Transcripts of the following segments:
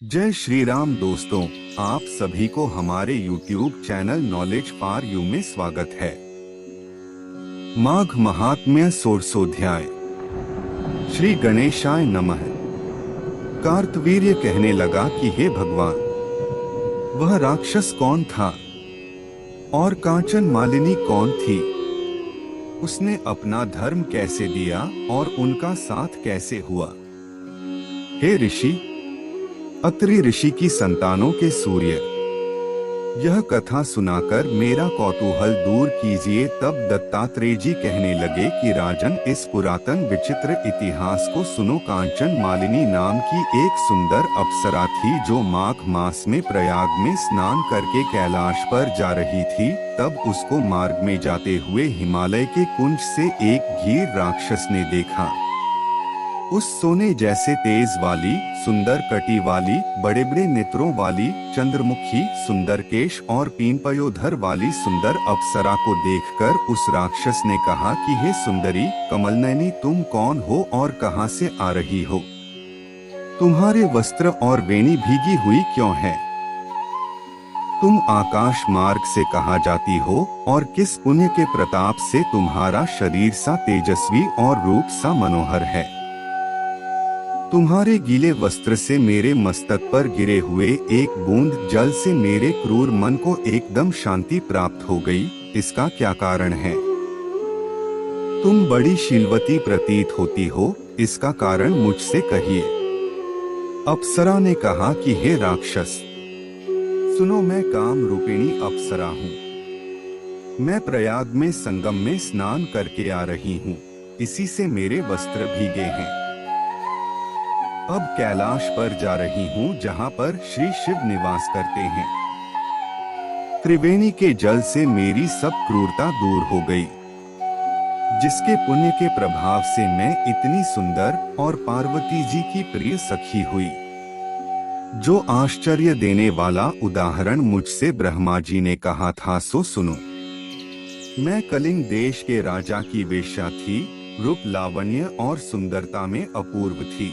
जय श्री राम दोस्तों, आप सभी को हमारे YouTube channel knowledge for you में स्वागत है। माघ महात्म्य षोडशोध्याय। श्री गणेशाय नमः। कार्तवीर्य कहने लगा कि हे भगवान, वह राक्षस कौन था और कांचन मालिनी कौन थी? उसने अपना धर्म कैसे दिया और उनका साथ कैसे हुआ? हे ऋषि, अत्रि ऋषि की संतानों के सूर्य, यह कथा सुनाकर मेरा कौतूहल दूर कीजिए। तब दत्तात्रेय जी कहने लगे कि राजन, इस पुरातन विचित्र इतिहास को सुनो। कांचन मालिनी नाम की एक सुंदर अप्सरा थी जो माघ मास में प्रयाग में स्नान करके कैलाश पर जा रही थी। तब उसको मार्ग में जाते हुए हिमालय के कुंज से एक घीर राक्षस ने देखा। उस सोने जैसे तेज वाली, सुंदर कटी वाली, बड़े बड़े नेत्रों वाली, चंद्रमुखी, सुंदर केश और पीनपयोधर वाली सुंदर अप्सरा को देखकर उस राक्षस ने कहा कि हे सुंदरी कमलनयनी, तुम कौन हो और कहां से आ रही हो? तुम्हारे वस्त्र और वेणी भीगी हुई क्यों है? तुम आकाश मार्ग से कहां जाती हो और किस पुण्य के प्रताप से तुम्हारा शरीर सा तेजस्वी और रूप सा मनोहर है? तुम्हारे गीले वस्त्र से मेरे मस्तक पर गिरे हुए एक बूंद जल से मेरे क्रूर मन को एकदम शांति प्राप्त हो गई। इसका क्या कारण है? तुम बड़ी शीलवती प्रतीत होती हो, इसका कारण मुझसे कहिए। अप्सरा ने कहा कि हे राक्षस, सुनो, मैं काम रूपिणी अप्सरा हूँ। मैं प्रयाग में संगम में स्नान करके आ रही हूँ, इसी से मेरे वस्त्र भीगे हैं। अब कैलाश पर जा रही हूँ जहाँ पर श्री शिव निवास करते हैं। त्रिवेणी के जल से मेरी सब क्रूरता दूर हो गई, जिसके पुण्य के प्रभाव से मैं इतनी सुंदर और पार्वती जी की प्रिय सखी हुई। जो आश्चर्य देने वाला उदाहरण मुझसे ब्रह्मा जी ने कहा था सो सुनो। मैं कलिंग देश के राजा की वेश्या थी, रूप लावण्य और सुंदरता में अपूर्व थी।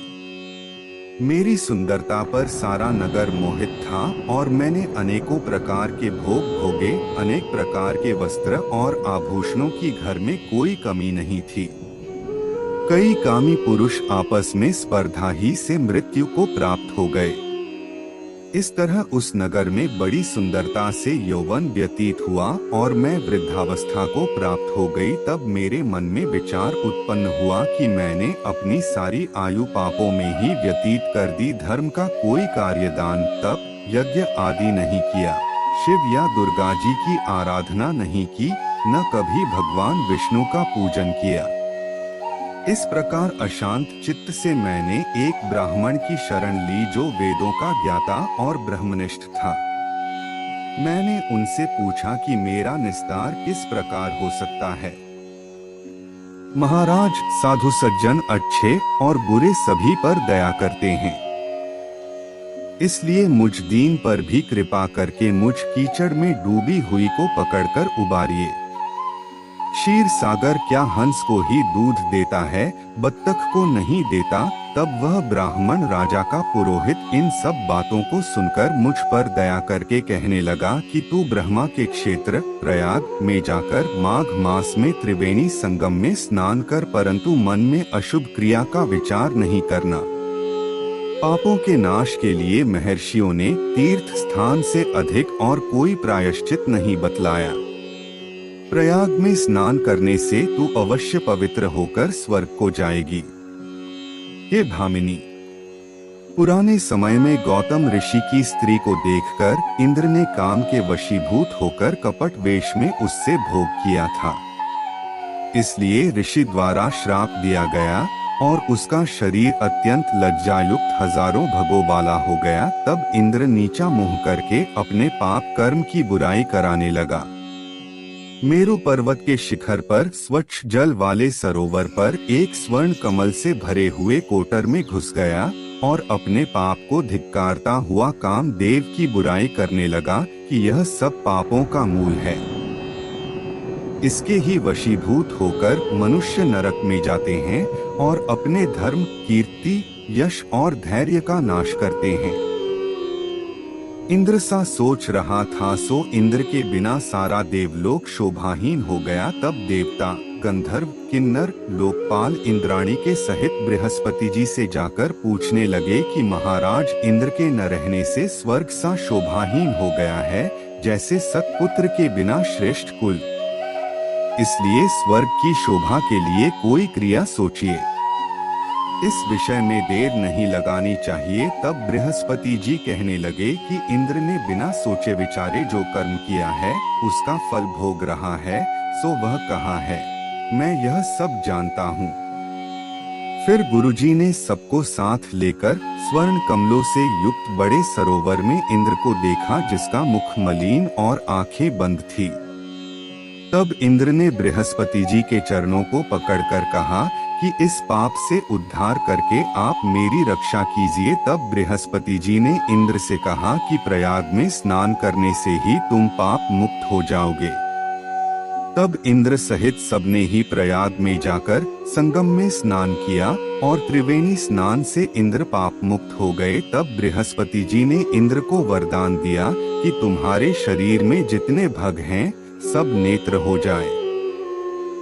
मेरी सुंदरता पर सारा नगर मोहित था और मैंने अनेकों प्रकार के भोग भोगे। अनेक प्रकार के वस्त्र और आभूषणों की घर में कोई कमी नहीं थी। कई कामी पुरुष आपस में स्पर्धा ही से मृत्यु को प्राप्त हो गए। इस तरह उस नगर में बड़ी सुंदरता से यौवन व्यतीत हुआ और मैं वृद्धावस्था को प्राप्त हो गई। तब मेरे मन में विचार उत्पन्न हुआ कि मैंने अपनी सारी आयु पापों में ही व्यतीत कर दी। धर्म का कोई कार्यदान, तप, यज्ञ आदि नहीं किया, शिव या दुर्गा जी की आराधना नहीं की, न कभी भगवान विष्णु का पूजन किया। इस प्रकार अशांत चित्त से मैंने एक ब्राह्मण की शरण ली जो वेदों का ज्ञाता और ब्रह्मनिष्ठ था। मैंने उनसे पूछा कि मेरा निस्तार किस प्रकार हो सकता है। महाराज, साधु सज्जन अच्छे और बुरे सभी पर दया करते हैं, इसलिए मुझ दीन पर भी कृपा करके मुझ कीचड़ में डूबी हुई को पकड़कर उबारिए। क्षीर सागर क्या हंस को ही दूध देता है, बत्तख को नहीं देता? तब वह ब्राह्मण राजा का पुरोहित इन सब बातों को सुनकर मुझ पर दया करके कहने लगा कि तू ब्रह्मा के क्षेत्र प्रयाग में जाकर माघ मास में त्रिवेणी संगम में स्नान कर, परंतु मन में अशुभ क्रिया का विचार नहीं करना। पापों के नाश के लिए महर्षियों ने तीर्थ स्थान से अधिक और कोई प्रायश्चित नहीं बतलाया। प्रयाग में स्नान करने से तू अवश्य पवित्र होकर स्वर्ग को जाएगी। हे भामिनी, पुराने समय में गौतम ऋषि की स्त्री को देखकर इंद्र ने काम के वशीभूत होकर कपट वेश में उससे भोग किया था। इसलिए ऋषि द्वारा श्राप दिया गया और उसका शरीर अत्यंत लज्जायुक्त हजारों भगों वाला हो गया। तब इंद्र नीचा मुंह करके अपने पाप कर्म की बुराई कराने लगा। मेरु पर्वत के शिखर पर स्वच्छ जल वाले सरोवर पर एक स्वर्ण कमल से भरे हुए कोटर में घुस गया और अपने पाप को धिक्कारता हुआ कामदेव की बुराई करने लगा कि यह सब पापों का मूल है। इसके ही वशीभूत होकर मनुष्य नरक में जाते हैं और अपने धर्म, कीर्ति, यश और धैर्य का नाश करते हैं। इंद्र सा सोच रहा था सो इंद्र के बिना सारा देवलोक शोभाहीन हो गया। तब देवता, गंधर्व, किन्नर, लोकपाल इंद्राणी के सहित बृहस्पति जी से जाकर पूछने लगे कि महाराज, इंद्र के न रहने से स्वर्ग सा शोभाहीन हो गया है, जैसे सतपुत्र के बिना श्रेष्ठ कुल। इसलिए स्वर्ग की शोभा के लिए कोई क्रिया सोचिए। इस विषय में देर नहीं लगानी चाहिए। तब बृहस्पति जी कहने लगे कि इंद्र ने बिना सोचे विचारे जो कर्म किया है उसका फल भोग रहा है, सो वह कहाँ है, मैं यह सब जानता हूँ। फिर गुरुजी ने सबको साथ लेकर स्वर्ण कमलों से युक्त बड़े सरोवर में इंद्र को देखा, जिसका मुख मलिन और आंखें बंद थी। तब इंद्र ने बृहस्पति जी के चरणों को पकड़कर कहा कि इस पाप से उद्धार करके आप मेरी रक्षा कीजिए। तब बृहस्पति जी ने इंद्र से कहा कि प्रयाग में स्नान करने से ही तुम पाप मुक्त हो जाओगे। तब इंद्र सहित सबने ही प्रयाग में जाकर संगम में स्नान किया और त्रिवेणी स्नान से इंद्र पाप मुक्त हो गए। तब बृहस्पति जी ने इंद्र को वरदान दिया कि तुम्हारे शरीर में जितने भग हैं सब नेत्र हो जाए।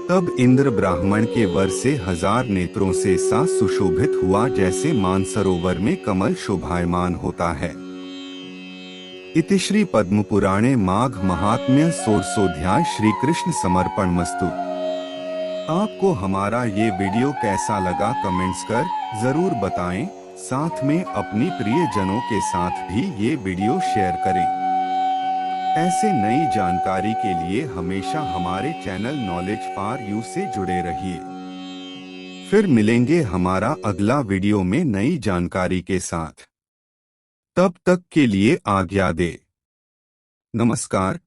तब इंद्र ब्राह्मण के वर से 1000 नेत्रों से सा सुशोभित हुआ, जैसे मानसरोवर में कमल शोभायमान होता है। इति श्री पद्म पुराणे माघ महात्म्य षोडशोऽध्याय। श्री कृष्ण समर्पणमस्तु। आपको हमारा ये वीडियो कैसा लगा कमेंट्स कर जरूर बताएं। साथ में अपनी प्रियजनों के साथ भी ये वीडियो शेयर करें। ऐसे नई जानकारी के लिए हमेशा हमारे चैनल नॉलेज फॉर यू से जुड़े रहिए। फिर मिलेंगे हमारा अगला वीडियो में नई जानकारी के साथ। तब तक के लिए आज्ञा दे। नमस्कार।